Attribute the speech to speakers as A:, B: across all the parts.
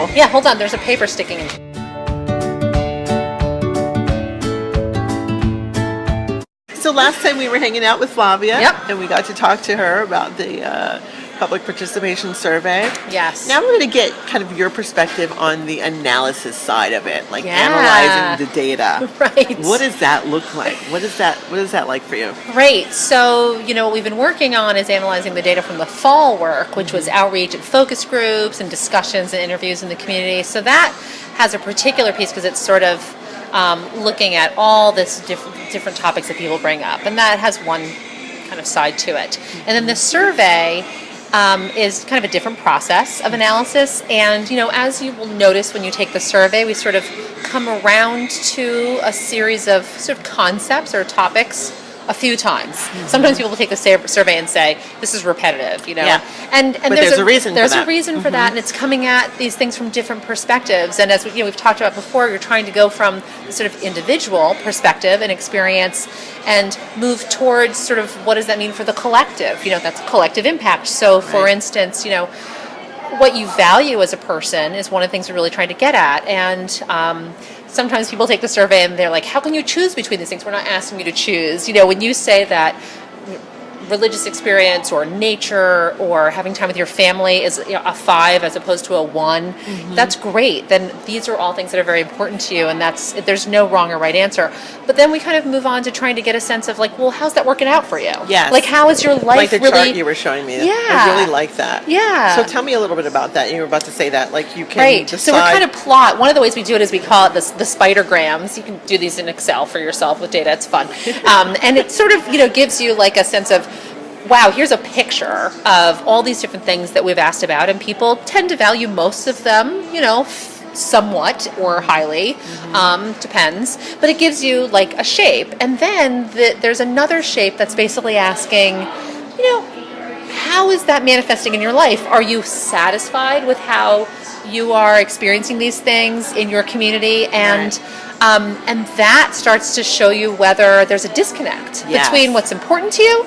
A: cool.
B: Yeah, hold on. There's a paper sticking in.
A: So last time we were hanging out with Flavia,
B: Yep.
A: and we got to talk to her about the public participation survey.
B: Yes.
A: Now we're going to get kind of your perspective on the analysis side of it, like
B: Yeah.
A: analyzing the data.
B: Right.
A: What does that look like? What is that like for you?
B: Great. So, what we've been working on is analyzing the data from the fall work, which was outreach and focus groups and discussions and interviews in the community. So that has a particular piece because it's sort of looking at all this different topics that people bring up. And that has one kind of side to it. And then the survey is kind of a different process of analysis. And, as you will notice when you take the survey, we sort of come around to a series of sort of concepts or topics a few times. Sometimes people will take the survey and say, this is repetitive,
A: Yeah.
B: And
A: But there's a reason for
B: There's
A: that.
B: a reason for that, and it's coming at these things from different perspectives. And as we've talked about before, you're trying to go from the sort of individual perspective and experience and move towards sort of what does that mean for the collective? That's collective impact. So, for instance, what you value as a person is one of the things we're really trying to get at. And sometimes people take the survey and they're like, how can you choose between these things? We're not asking you to choose. When you say that religious experience or nature or having time with your family is a 5 as opposed to a 1, that's great. Then these are all things that are very important to you, and there's no wrong or right answer. But then we kind of move on to trying to get a sense of well, how's that working out for you?
A: Yes.
B: Like, how is your life
A: Like the
B: really?
A: chart you were showing me.
B: Yeah.
A: I really like that.
B: Yeah.
A: So tell me a little bit about that. You were about to say that. Like you can
B: Right.
A: decide.
B: So we kind of plot. One of the ways we do it is we call it the spidergrams. You can do these in Excel for yourself with data. It's fun. And it sort of gives you like a sense of, wow, here's a picture of all these different things that we've asked about, and people tend to value most of them, somewhat or highly, depends. But it gives you like a shape. And then there's another shape that's basically asking, how is that manifesting in your life? Are you satisfied with how you are experiencing these things in your community? And and that starts to show you whether there's a disconnect between what's important to you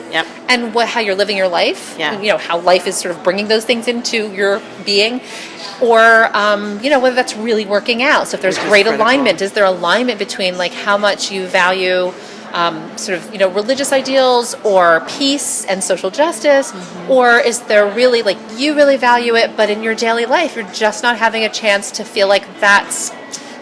B: and how you're living your life.
A: Yeah.
B: How life is sort of bringing those things into your being, or whether that's really working out. So if there's great alignment, is there alignment between like how much you value religious ideals or peace and social justice, or is there really like you really value it, but in your daily life you're just not having a chance to feel like that's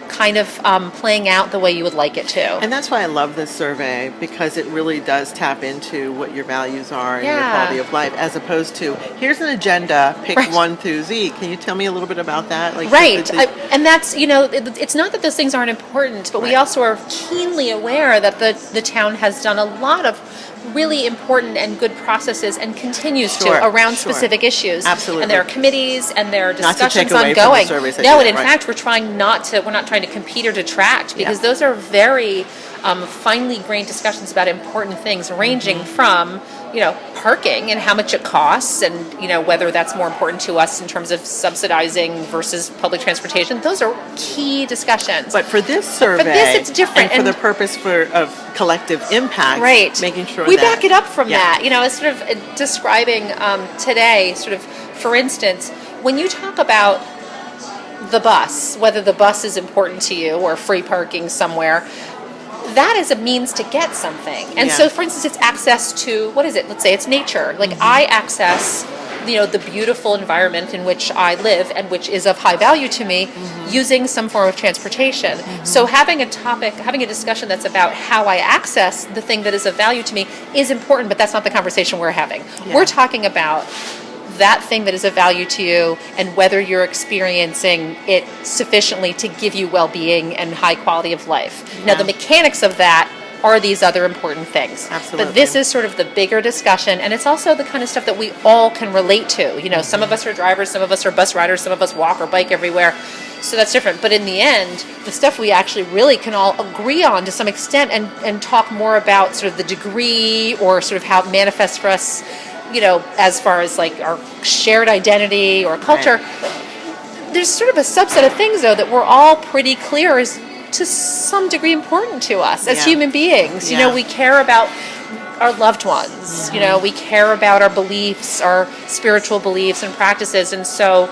B: kind of playing out the way you would like it to.
A: And that's why I love this survey, because it really does tap into what your values are and your quality of life, as opposed to here's an agenda, pick 1 through Z. Can you tell me a little bit about that? Like,
B: and that's it's not that those things aren't important, but we also are keenly aware that the town has done a lot of really important and good processes and continues to around specific issues.
A: Absolutely.
B: And there are committees and there are
A: not
B: discussions
A: to take away
B: ongoing.
A: From the surveys
B: No, and in fact, we're not trying to compete or detract, because those are very finely grained discussions about important things, ranging from parking and how much it costs, and whether that's more important to us in terms of subsidizing versus public transportation. Those are key discussions.
A: But for this survey,
B: for this it's different,
A: and for the purpose of collective impact, making sure
B: we
A: that
B: back it up from that. It's sort of describing today, sort of, for instance, when you talk about the bus, whether the bus is important to you or free parking somewhere, that is a means to get something. And so, for instance, it's access to, let's say it's nature. Like I access, the beautiful environment in which I live and which is of high value to me, using some form of transportation. So having a discussion that's about how I access the thing that is of value to me is important, but that's not the conversation we're having. We're talking about that thing that is of value to you and whether you're experiencing it sufficiently to give you well-being and high quality of life. Now, the mechanics of that are these other important things.
A: Absolutely.
B: But this is sort of the bigger discussion, and it's also the kind of stuff that we all can relate to. Some of us are drivers, some of us are bus riders, some of us walk or bike everywhere. So that's different. But in the end, the stuff we actually really can all agree on to some extent and talk more about sort of the degree or sort of how it manifests for us, as far as like our shared identity or culture. There's sort of a subset of things, though, that we're all pretty clear is to some degree important to us as human beings. We care about our loved ones. We care about our beliefs, our spiritual beliefs and practices. And so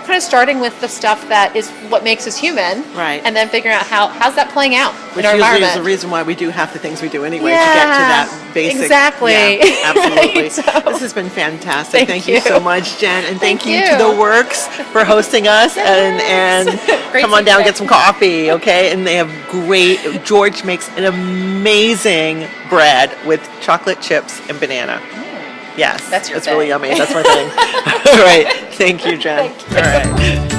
B: kind of starting with the stuff that is what makes us human,
A: right?
B: And then figuring out how's that playing out
A: Which
B: in our
A: usually
B: environment.
A: is the reason why we do half the things we do anyway, to get to that basic.
B: Exactly.
A: Yeah, absolutely.
B: Right, so,
A: this has been fantastic. Thank you
B: you
A: so much, Jen, and thank you
B: you.
A: to The Works for hosting us. And come on down and get some coffee, okay? And they have great. George makes an amazing bread with chocolate chips and banana. Yes,
B: That's your
A: it's
B: thing.
A: really yummy. That's my thing. All right, thank you, Jen.
B: Thank you.
A: All right.